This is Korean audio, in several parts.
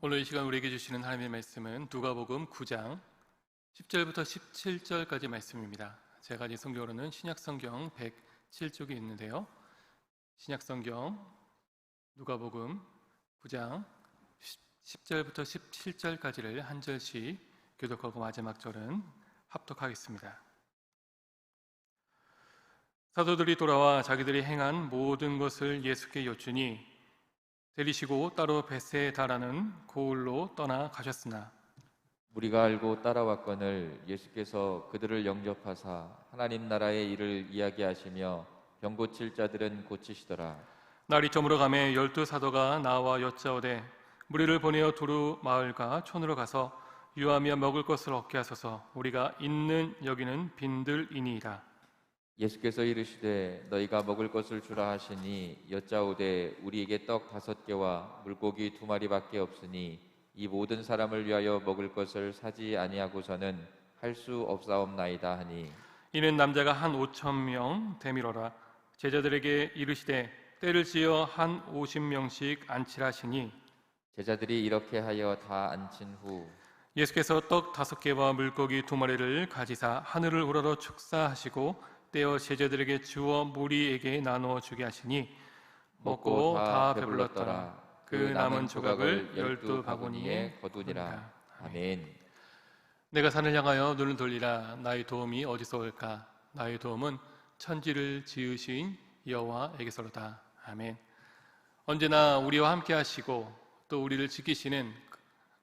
오늘 이 시간 우리에게 주시는 하나님의 말씀은 누가복음 9장 10절부터 17절까지 말씀입니다. 제가 가진 성경으로는 신약성경 107쪽이 있는데요. 신약성경 누가복음 9장 10절부터 17절까지를 한 절씩 교독하고 마지막 절은 합독하겠습니다. 사도들이 돌아와 자기들이 행한 모든 것을 예수께 여쭈니 데리시고 따로 베세다라는 고을로 떠나 가셨으나 우리가 알고 따라왔거늘 예수께서 그들을 영접하사 하나님 나라의 일을 이야기하시며 병 고칠 자들은 고치시더라. 날이 저물어 가매 12 사도가 나와 여짜오되 무리를 보내어 두루 마을과 촌으로 가서 유하며 먹을 것을 얻게 하소서. 우리가 있는 여기는 빈들이니이다. 예수께서 이르시되 너희가 먹을 것을 주라 하시니 여짜오되 우리에게 떡 5개와 물고기 2마리밖에 없으니 이 모든 사람을 위하여 먹을 것을 사지 아니하고서는 할 수 없사옵나이다 하니 이는 남자가 한 5,000명 되밀어라. 제자들에게 이르시되 때를 지어 한 50명씩 앉히라 하시니 제자들이 이렇게 하여 다 앉힌 후 예수께서 떡 5개와 물고기 2마리를 가지사 하늘을 우러러 축사하시고 떼어 제자들에게 주어 무리에게 나누어 주게 하시니 먹고 다 배불렀더라. 그 남은 조각을 12 바구니에 거두니라. 아멘. 내가 산을 향하여 눈을 돌리라. 나의 도움이 어디서 올까? 나의 도움은 천지를 지으신 여호와에게서로다. 아멘. 언제나 우리와 함께 하시고 또 우리를 지키시는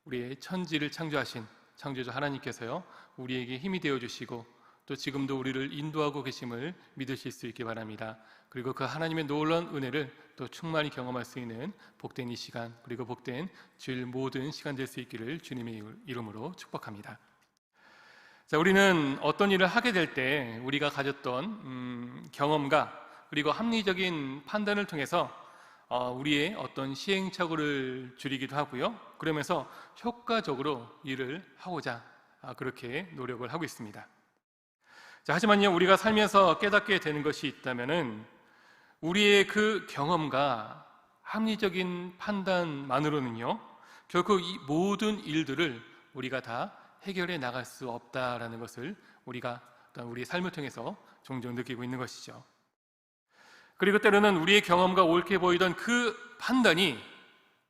우리의 천지를 창조하신 창조주 하나님께서요, 우리에게 힘이 되어주시고 또 지금도 우리를 인도하고 계심을 믿으실 수 있기 바랍니다. 그리고 그 하나님의 놀라운 은혜를 또 충만히 경험할 수 있는 복된 이 시간, 그리고 복된 주일 모든 시간 될 수 있기를 주님의 이름으로 축복합니다. 자, 우리는 어떤 일을 하게 될 때 우리가 가졌던 경험과 그리고 합리적인 판단을 통해서 우리의 어떤 시행착오를 줄이기도 하고요, 그러면서 효과적으로 일을 하고자 그렇게 노력을 하고 있습니다. 자, 하지만요, 우리가 살면서 깨닫게 되는 것이 있다면은 우리의 그 경험과 합리적인 판단만으로는요, 결코 이 모든 일들을 우리가 다 해결해 나갈 수 없다라는 것을 우리가 우리의 삶을 통해서 종종 느끼고 있는 것이죠. 그리고 때로는 우리의 경험과 옳게 보이던 그 판단이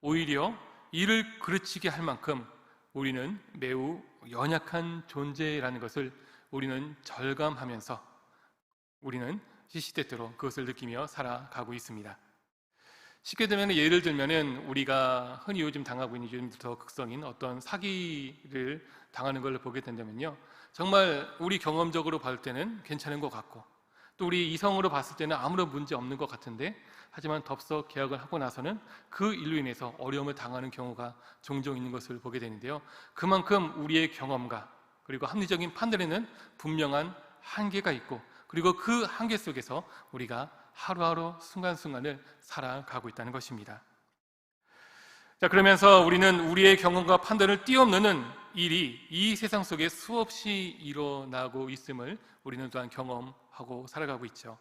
오히려 일을 그르치게 할 만큼 우리는 매우 연약한 존재라는 것을 우리는 절감하면서 우리는 시시때때로 그것을 느끼며 살아가고 있습니다. 쉽게 되면 예를 들면 우리가 흔히 요즘 당하고 있는 요즘 더 극성인 어떤 사기를 당하는 걸 보게 된다면요, 정말 우리 경험적으로 봤을 때는 괜찮은 것 같고 또 우리 이성으로 봤을 때는 아무런 문제 없는 것 같은데, 하지만 덥석 계약을 하고 나서는 그 일로 인해서 어려움을 당하는 경우가 종종 있는 것을 보게 되는데요, 그만큼 우리의 경험과 그리고 합리적인 판단에는 분명한 한계가 있고, 그리고 그 한계 속에서 우리가 하루하루 순간순간을 살아가고 있다는 것입니다. 자, 그러면서 우리는 우리의 경험과 판단을 뛰어넘는 일이 이 세상 속에 수없이 일어나고 있음을 우리는 또한 경험하고 살아가고 있죠.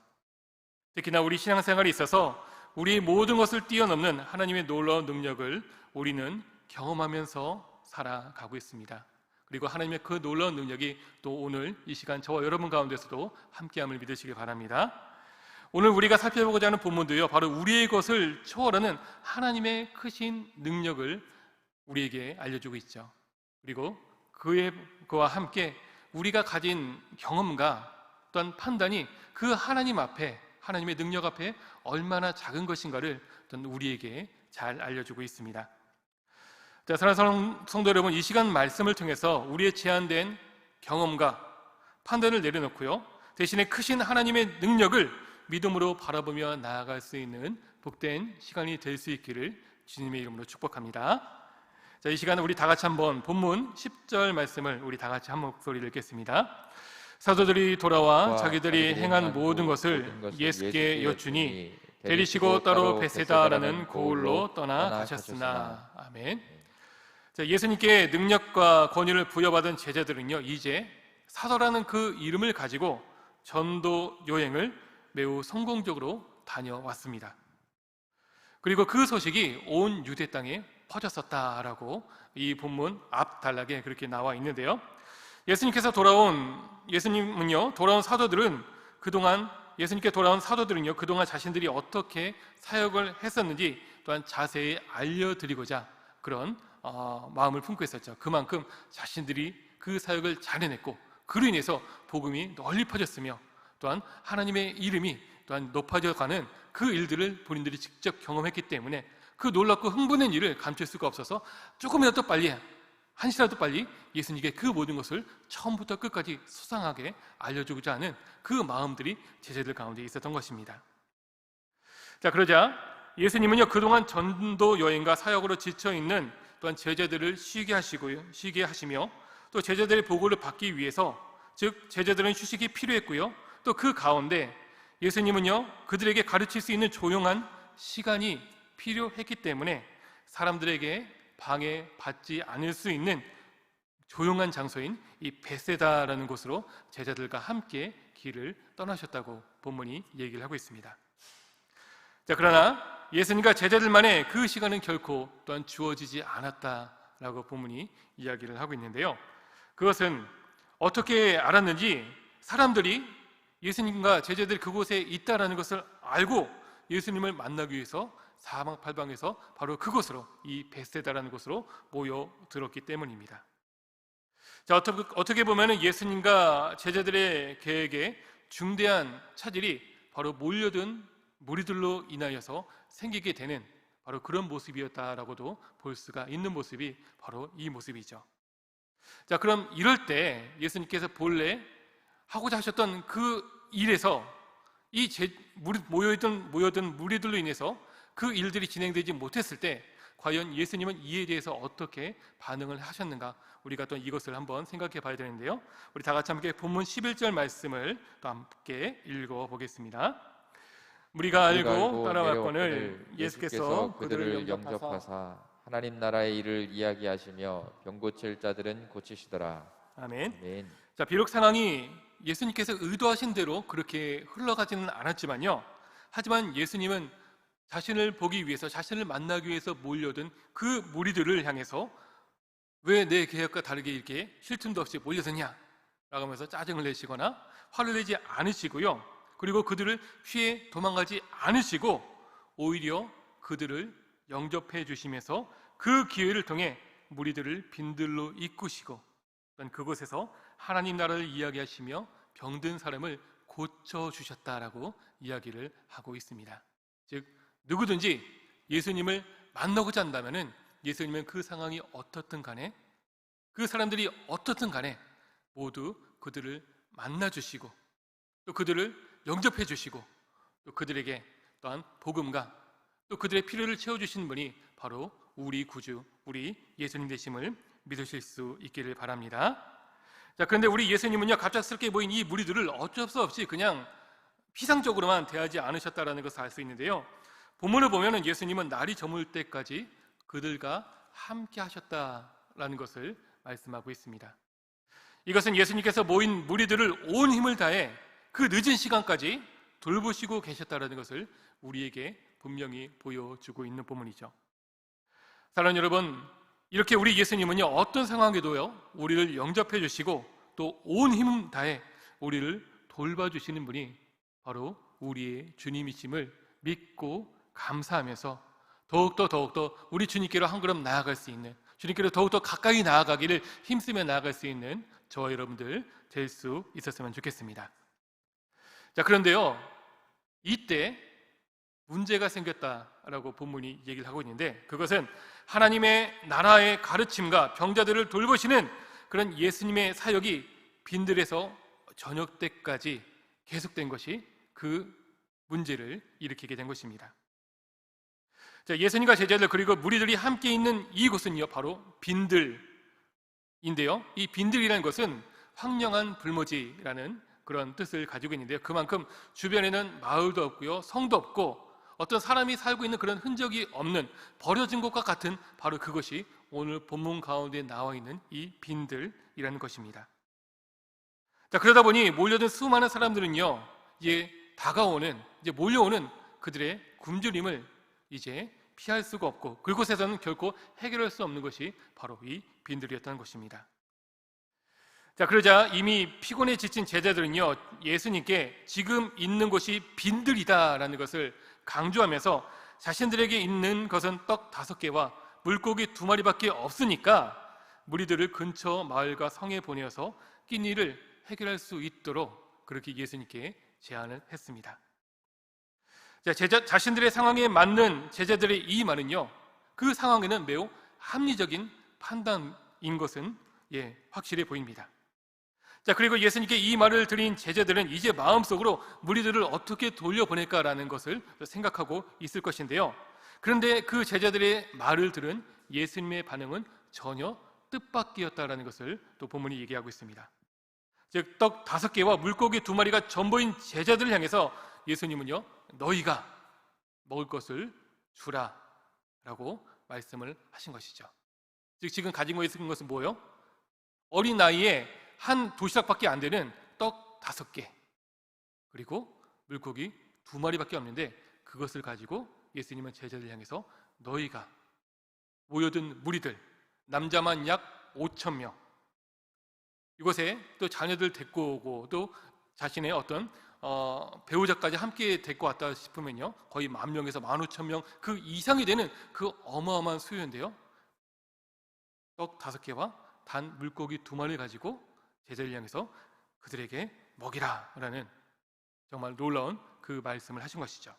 특히나 우리 신앙생활에 있어서 우리의 모든 것을 뛰어넘는 하나님의 놀라운 능력을 우리는 경험하면서 살아가고 있습니다. 그리고 하나님의 그 놀라운 능력이 또 오늘 이 시간 저와 여러분 가운데서도 함께함을 믿으시기 바랍니다. 오늘 우리가 살펴보고자 하는 본문도요, 바로 우리의 것을 초월하는 하나님의 크신 능력을 우리에게 알려주고 있죠. 그리고 그와 함께 우리가 가진 경험과 또한 판단이 그 하나님 앞에, 하나님의 능력 앞에 얼마나 작은 것인가를 우리에게 잘 알려주고 있습니다. 자, 사랑하는 성도 여러분, 이 시간 말씀을 통해서 우리의 제한된 경험과 판단을 내려놓고요, 대신에 크신 하나님의 능력을 믿음으로 바라보며 나아갈 수 있는 복된 시간이 될 수 있기를 주님의 이름으로 축복합니다. 자, 이 시간에 우리 다 같이 한번 본문 10절 말씀을 우리 다 같이 한 목소리를 읽겠습니다. 사도들이 돌아와 자기들이 행한 모든 것을 예수께 여쭈니 데리시고 따로 베세다라는 고을로 떠나 가셨으나. 아멘. 자, 예수님께 능력과 권위를 부여받은 제자들은요, 이제 사도라는 그 이름을 가지고 전도 여행을 매우 성공적으로 다녀왔습니다. 그리고 그 소식이 온 유대 땅에 퍼졌었다라고 이 본문 앞 단락에 그렇게 나와 있는데요. 예수님은요, 돌아온 사도들은요, 그동안 자신들이 어떻게 사역을 했었는지 또한 자세히 알려드리고자 그런 마음을 품고 있었죠. 그만큼 자신들이 그 사역을 잘 해냈고 그로 인해서 복음이 널리 퍼졌으며 또한 하나님의 이름이 또한 높아져가는 그 일들을 본인들이 직접 경험했기 때문에 그 놀랍고 흥분한 일을 감출 수가 없어서 조금이라도 빨리, 한시라도 빨리 예수님께 그 모든 것을 처음부터 끝까지 소상하게 알려주고자 하는 그 마음들이 제자들 가운데 있었던 것입니다. 자, 그러자 예수님은요, 그동안 전도 여행과 사역으로 지쳐있는 또한 제자들을 쉬게 하시며 또 제자들의 보고를 받기 위해서, 즉 제자들은 휴식이 필요했고요, 또 그 가운데 예수님은요, 그들에게 가르칠 수 있는 조용한 시간이 필요했기 때문에 사람들에게 방해받지 않을 수 있는 조용한 장소인 이 베세다라는 곳으로 제자들과 함께 길을 떠나셨다고 본문이 얘기를 하고 있습니다. 자, 그러나 예수님과 제자들만의 그 시간은 결코 또한 주어지지 않았다라고 본문이 이야기를 하고 있는데요. 그것은 어떻게 알았는지, 사람들이 예수님과 제자들이 그곳에 있다라는 것을 알고 예수님을 만나기 위해서 사방팔방에서 바로 그곳으로, 이 베세다라는 곳으로 모여들었기 때문입니다. 자, 어떻게 보면 예수님과 제자들의 계획에 중대한 차질이 바로 몰려든 무리들로 인하여서 생기게 되는 바로 그런 모습이었다라고도 볼 수가 있는 모습이 바로 이 모습이죠. 자, 그럼 이럴 때 예수님께서 본래 하고자 하셨던 그 일에서 이 모여든 무리들로 인해서 그 일들이 진행되지 못했을 때 과연 예수님은 이에 대해서 어떻게 반응을 하셨는가, 우리가 또 이것을 한번 생각해 봐야 되는데요. 우리 다 같이 함께 본문 11절 말씀을 또 함께 읽어 보겠습니다. 우리가 알고 따라왔거늘 예수께서 그들을 영접하사 하나님 나라의 일을 이야기하시며 병 고칠 자들은 고치시더라. 아멘. 아멘. 자, 비록 상황이 예수님께서 의도하신 대로 그렇게 흘러가지는 않았지만요, 하지만 예수님은 자신을 보기 위해서, 자신을 만나기 위해서 몰려든 그 무리들을 향해서 왜 내 계획과 다르게 이렇게 쉴 틈도 없이 몰려드냐 라고 하면서 짜증을 내시거나 화를 내지 않으시고요, 그리고 그들을 피해 도망가지 않으시고 오히려 그들을 영접해 주시면서 그 기회를 통해 무리들을 빈들로 이끄시고 그곳에서 하나님 나라를 이야기하시며 병든 사람을 고쳐주셨다라고 이야기를 하고 있습니다. 즉 누구든지 예수님을 만나고자 한다면 예수님은 그 상황이 어떻든 간에, 그 사람들이 어떻든 간에 모두 그들을 만나주시고 또 그들을 영접해 주시고 또 그들에게 또한 복음과 또 그들의 필요를 채워주시는 분이 바로 우리 구주, 우리 예수님 되심을 믿으실 수 있기를 바랍니다. 자, 그런데 우리 예수님은요, 갑작스럽게 모인 이 무리들을 어쩔 수 없이 그냥 피상적으로만 대하지 않으셨다라는 것을 알 수 있는데요. 본문을 보면은 예수님은 날이 저물 때까지 그들과 함께 하셨다라는 것을 말씀하고 있습니다. 이것은 예수님께서 모인 무리들을 온 힘을 다해 그 늦은 시간까지 돌보시고 계셨다라는 것을 우리에게 분명히 보여주고 있는 본문이죠. 사랑하는 여러분, 이렇게 우리 예수님은요, 어떤 상황에도요, 우리를 영접해 주시고 또 온 힘 다해 우리를 돌봐주시는 분이 바로 우리의 주님이심을 믿고 감사하면서 더욱더 우리 주님께로 한 걸음 나아갈 수 있는, 주님께로 더욱더 가까이 나아가기를 힘쓰며 나아갈 수 있는 저와 여러분들 될 수 있었으면 좋겠습니다. 자, 그런데요, 이때 문제가 생겼다라고 본문이 얘기를 하고 있는데, 그것은 하나님의 나라의 가르침과 병자들을 돌보시는 그런 예수님의 사역이 빈들에서 저녁 때까지 계속된 것이 그 문제를 일으키게 된 것입니다. 자, 예수님과 제자들 그리고 무리들이 함께 있는 이곳은요, 바로 빈들인데요, 이 빈들이라는 것은 황량한 불모지라는 그런 뜻을 가지고 있는데요, 그만큼 주변에는 마을도 없고요, 성도 없고 어떤 사람이 살고 있는 그런 흔적이 없는 버려진 곳과 같은 바로 그것이 오늘 본문 가운데 나와 있는 이 빈들이라는 것입니다. 자, 그러다 보니 몰려든 수많은 사람들은요, 이제 몰려오는 그들의 굶주림을 이제 피할 수가 없고 그곳에서는 결코 해결할 수 없는 것이 바로 이 빈들이었다는 것입니다. 자, 그러자 이미 피곤에 지친 제자들은요, 예수님께 지금 있는 곳이 빈들이다라는 것을 강조하면서 자신들에게 있는 것은 떡 5개와 물고기 2마리밖에 없으니까 무리들을 근처 마을과 성에 보내어서 끼니를 해결할 수 있도록 그렇게 예수님께 제안을 했습니다. 자, 자신들의 상황에 맞는 제자들의 이 말은요, 그 상황에는 매우 합리적인 판단인 것은 확실해 보입니다. 자, 그리고 예수님께 이 말을 드린 제자들은 이제 마음속으로 무리들을 어떻게 돌려보낼까라는 것을 생각하고 있을 것인데요. 그런데 그 제자들의 말을 들은 예수님의 반응은 전혀 뜻밖이었다라는 것을 또 본문이 얘기하고 있습니다. 즉, 떡 5개와 물고기 2마리가 전부인 제자들을 향해서 예수님은요, 너희가 먹을 것을 주라 라고 말씀을 하신 것이죠. 즉, 지금 가지고 있는 것은 뭐예요? 어린 나이에 한 도시락밖에 안 되는 떡 5개 그리고 물고기 2마리밖에 없는데 그것을 가지고 예수님은 제자들을 향해서 너희가 모여든 무리들, 남자만 약 5,000명, 이곳에 또 자녀들 데리고 오고 또 자신의 어떤 배우자까지 함께 데리고 왔다 싶으면요, 거의 10,000명에서 15,000명 그 이상이 되는 그 어마어마한 수요인데요, 떡 5개와 단 물고기 2마리를 가지고 제자를 향해서 그들에게 먹이라 라는 정말 놀라운 그 말씀을 하신 것이죠.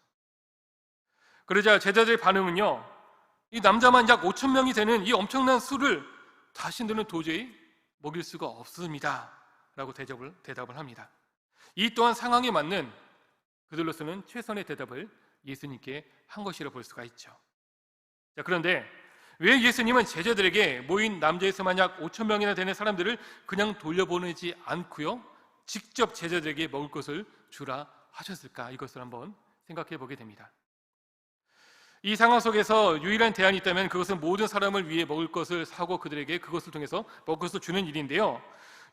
그러자 제자들의 반응은요, 이 남자만 약 5,000명이 되는 이 엄청난 수를 자신들은 도저히 먹일 수가 없습니다 라고 대답을 합니다. 이 또한 상황에 맞는 그들로서는 최선의 대답을 예수님께 한 것이라 볼 수가 있죠. 자, 그런데 왜 예수님은 제자들에게 모인 남자의 수만 약 5,000명이나 되는 사람들을 그냥 돌려보내지 않고요, 직접 제자들에게 먹을 것을 주라 하셨을까? 이것을 한번 생각해 보게 됩니다. 이 상황 속에서 유일한 대안이 있다면 그것은 모든 사람을 위해 먹을 것을 사고 그들에게 그것을 통해서 먹을 것을 주는 일인데요,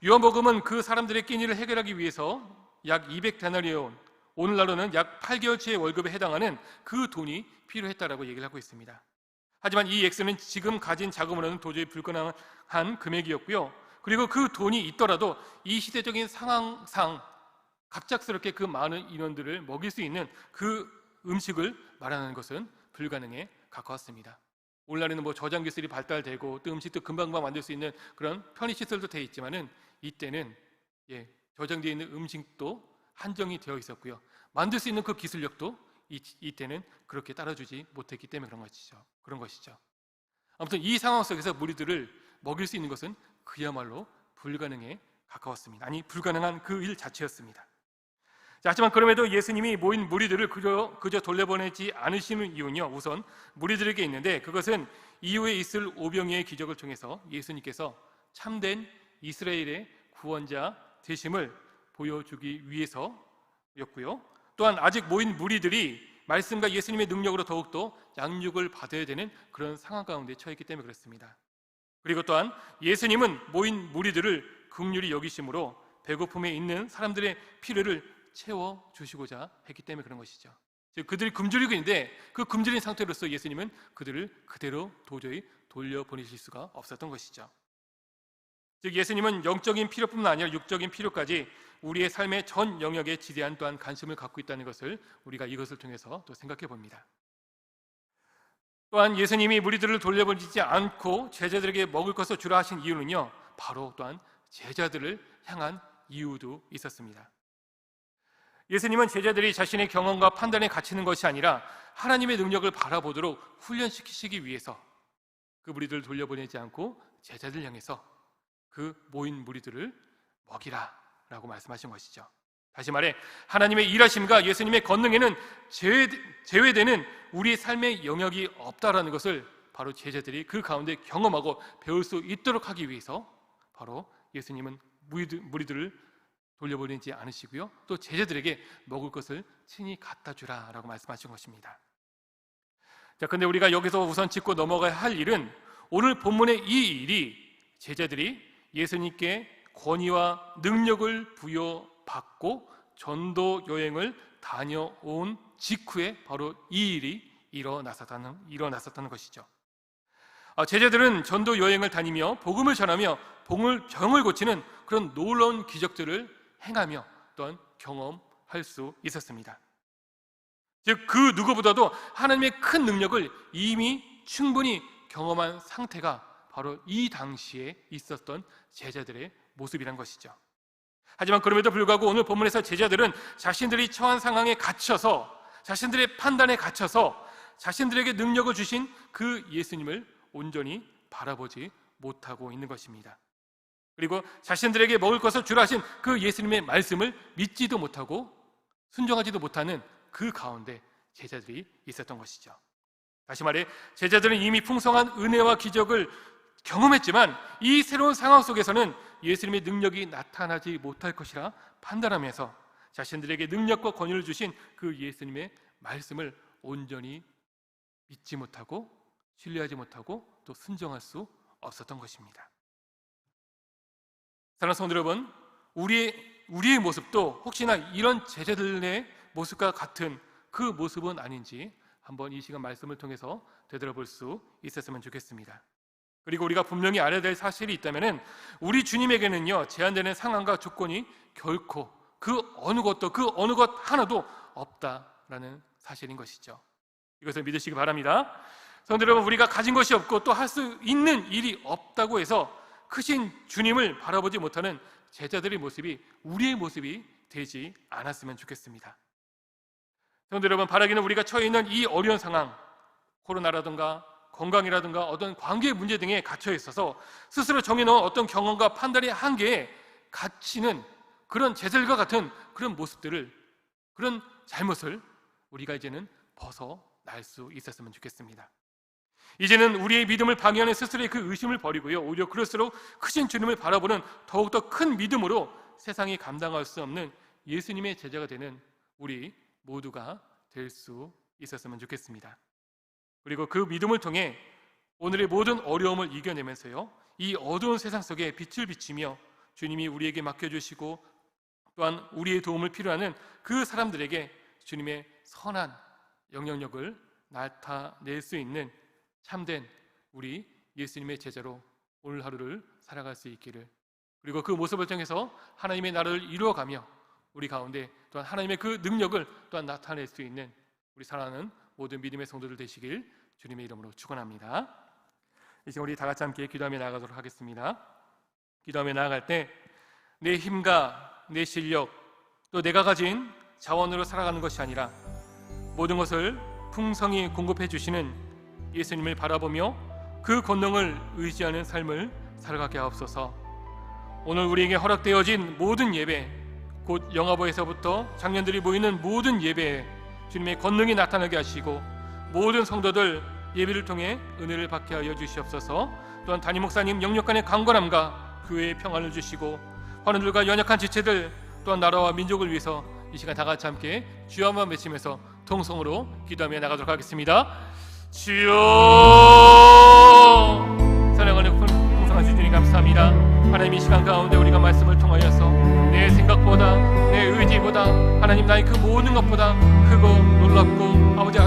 요한복음은 그 사람들의 끼니를 해결하기 위해서 약 200데나리온, 오늘날로는 약 8개월치의 월급에 해당하는 그 돈이 필요했다라고 얘기를 하고 있습니다. 하지만 이 액수는 지금 가진 자금으로는 도저히 불가능한 금액이었고요, 그리고 그 돈이 있더라도 이 시대적인 상황상 갑작스럽게 그 많은 인원들을 먹일 수 있는 그 음식을 마련하는 것은 불가능에 가까웠습니다. 오늘날에는 저장 기술이 발달되고 또 음식도 금방금방 만들 수 있는 그런 편의시설도 되어 있지만은 이때는 저장되어 있는 음식도 한정이 되어 있었고요, 만들 수 있는 그 기술력도 이때는 그렇게 따라주지 못했기 때문에 그런 것이죠. 아무튼 이 상황 속에서 무리들을 먹일 수 있는 것은 그야말로 불가능에 가까웠습니다. 아니, 불가능한 그 일 자체였습니다. 자, 하지만 그럼에도 예수님이 모인 무리들을 그저 돌려보내지 않으시는 이유는요, 우선 무리들에게 있는데 그것은 이후에 있을 오병이의 기적을 통해서 예수님께서 참된 이스라엘의 구원자 되심을 보여주기 위해서였고요, 또한 아직 모인 무리들이 말씀과 예수님의 능력으로 더욱더 양육을 받아야 되는 그런 상황 가운데 처했기 때문에 그렇습니다. 그리고 또한 예수님은 모인 무리들을 긍휼히 여기심으로 배고픔에 있는 사람들의 필요를 채워주시고자 했기 때문에 그런 것이죠. 즉, 그들이 굶주리고 있는데 그 굶주린 상태로서 예수님은 그들을 그대로 도저히 돌려보내실 수가 없었던 것이죠. 즉, 예수님은 영적인 필요뿐만 아니라 육적인 필요까지 우리의 삶의 전 영역에 지대한 또한 관심을 갖고 있다는 것을 우리가 이것을 통해서 또 생각해 봅니다. 또한 예수님이 무리들을 돌려보내지 않고 제자들에게 먹을 것을 주라 하신 이유는요, 바로 또한 제자들을 향한 이유도 있었습니다. 예수님은 제자들이 자신의 경험과 판단에 갇히는 것이 아니라 하나님의 능력을 바라보도록 훈련시키시기 위해서 그 무리들을 돌려보내지 않고 제자들 향해서 그 모인 무리들을 먹이라 라고 말씀하신 것이죠. 다시 말해 하나님의 일하심과 예수님의 권능에는 제외되는 우리의 삶의 영역이 없다라는 것을 바로 제자들이 그 가운데 경험하고 배울 수 있도록 하기 위해서 바로 예수님은 무리들을 돌려보내지 않으시고요, 또 제자들에게 먹을 것을 친히 갖다 주라 라고 말씀하신 것입니다. 자, 근데 우리가 여기서 우선 짚고 넘어가야 할 일은 오늘 본문의 이 일이 제자들이 예수님께 권위와 능력을 부여받고 전도 여행을 다녀온 직후에 바로 이 일이 일어났었다는 것이죠. 제자들은 전도 여행을 다니며 복음을 전하며 병을 고치는 그런 놀라운 기적들을 행하며 또한 경험할 수 있었습니다. 즉 그 누구보다도 하나님의 큰 능력을 이미 충분히 경험한 상태가 바로 이 당시에 있었던 제자들의 모습이란 것이죠. 하지만 그럼에도 불구하고 오늘 본문에서 제자들은 자신들이 처한 상황에 갇혀서, 자신들의 판단에 갇혀서 자신들에게 능력을 주신 그 예수님을 온전히 바라보지 못하고 있는 것입니다. 그리고 자신들에게 먹을 것을 주라 하신 그 예수님의 말씀을 믿지도 못하고 순종하지도 못하는 그 가운데 제자들이 있었던 것이죠. 다시 말해 제자들은 이미 풍성한 은혜와 기적을 경험했지만 이 새로운 상황 속에서는 예수님의 능력이 나타나지 못할 것이라 판단하면서 자신들에게 능력과 권위를 주신 그 예수님의 말씀을 온전히 믿지 못하고 신뢰하지 못하고 또 순종할 수 없었던 것입니다. 사랑하는 성도 여러분, 우리의 모습도 혹시나 이런 제자들의 모습과 같은 그 모습은 아닌지 한번 이 시간 말씀을 통해서 되돌아볼 수 있었으면 좋겠습니다. 그리고 우리가 분명히 알아야 될 사실이 있다면 우리 주님에게는요, 제한되는 상황과 조건이 결코 그 어느 것 하나도 없다라는 사실인 것이죠. 이것을 믿으시기 바랍니다. 성도 여러분, 우리가 가진 것이 없고 또 할 수 있는 일이 없다고 해서 크신 주님을 바라보지 못하는 제자들의 모습이 우리의 모습이 되지 않았으면 좋겠습니다. 성도 여러분, 바라기는 우리가 처해 있는 이 어려운 상황, 코로나라든가 건강이라든가 어떤 관계 문제 등에 갇혀 있어서 스스로 정해놓은 어떤 경험과 판단의 한계에 갇히는 그런 제자들과 같은 그런 모습들을, 그런 잘못을 우리가 이제는 벗어날 수 있었으면 좋겠습니다. 이제는 우리의 믿음을 방해하는 스스로의 그 의심을 버리고요, 오히려 그럴수록 크신 주님을 바라보는 더욱더 큰 믿음으로 세상이 감당할 수 없는 예수님의 제자가 되는 우리 모두가 될 수 있었으면 좋겠습니다. 그리고 그 믿음을 통해 오늘의 모든 어려움을 이겨내면서요, 이 어두운 세상 속에 빛을 비치며 주님이 우리에게 맡겨주시고 또한 우리의 도움을 필요하는 그 사람들에게 주님의 선한 영향력을 나타낼 수 있는 참된 우리 예수님의 제자로 오늘 하루를 살아갈 수 있기를, 그리고 그 모습을 통해서 하나님의 나라를 이루어가며 우리 가운데 또한 하나님의 그 능력을 또한 나타낼 수 있는 우리 사랑하는 모든 믿음의 성도들 되시길 주님의 이름으로 축원합니다. 이 시간 우리 다 같이 함께 기도하며 나아가도록 하겠습니다. 기도하며 나아갈 때 내 힘과 내 실력 또 내가 가진 자원으로 살아가는 것이 아니라 모든 것을 풍성히 공급해 주시는 예수님을 바라보며 그 권능을 의지하는 삶을 살아가게 하옵소서. 오늘 우리에게 허락되어진 모든 예배, 곧 영화보에서부터 장년들이 모이는 모든 예배에 주님의 권능이 나타나게 하시고 모든 성도들 예배를 통해 은혜를 받게 하여 주시옵소서. 또한 담임 목사님 영육간의 강건함과 교회의 평안을 주시고 환우들과 연약한 지체들 또한 나라와 민족을 위해서 이 시간 다 같이 함께 주여 한번 외치면서 통성으로 기도하며 나가도록 하겠습니다. 주여, 사랑하는 풍성한 주님 감사합니다. 하나님, 이 시간 가운데 우리가 말씀을 통하여서 내 생각보다 내 의지보다 하나님 나의 그 모든 것보다 크고 놀랍고 아버지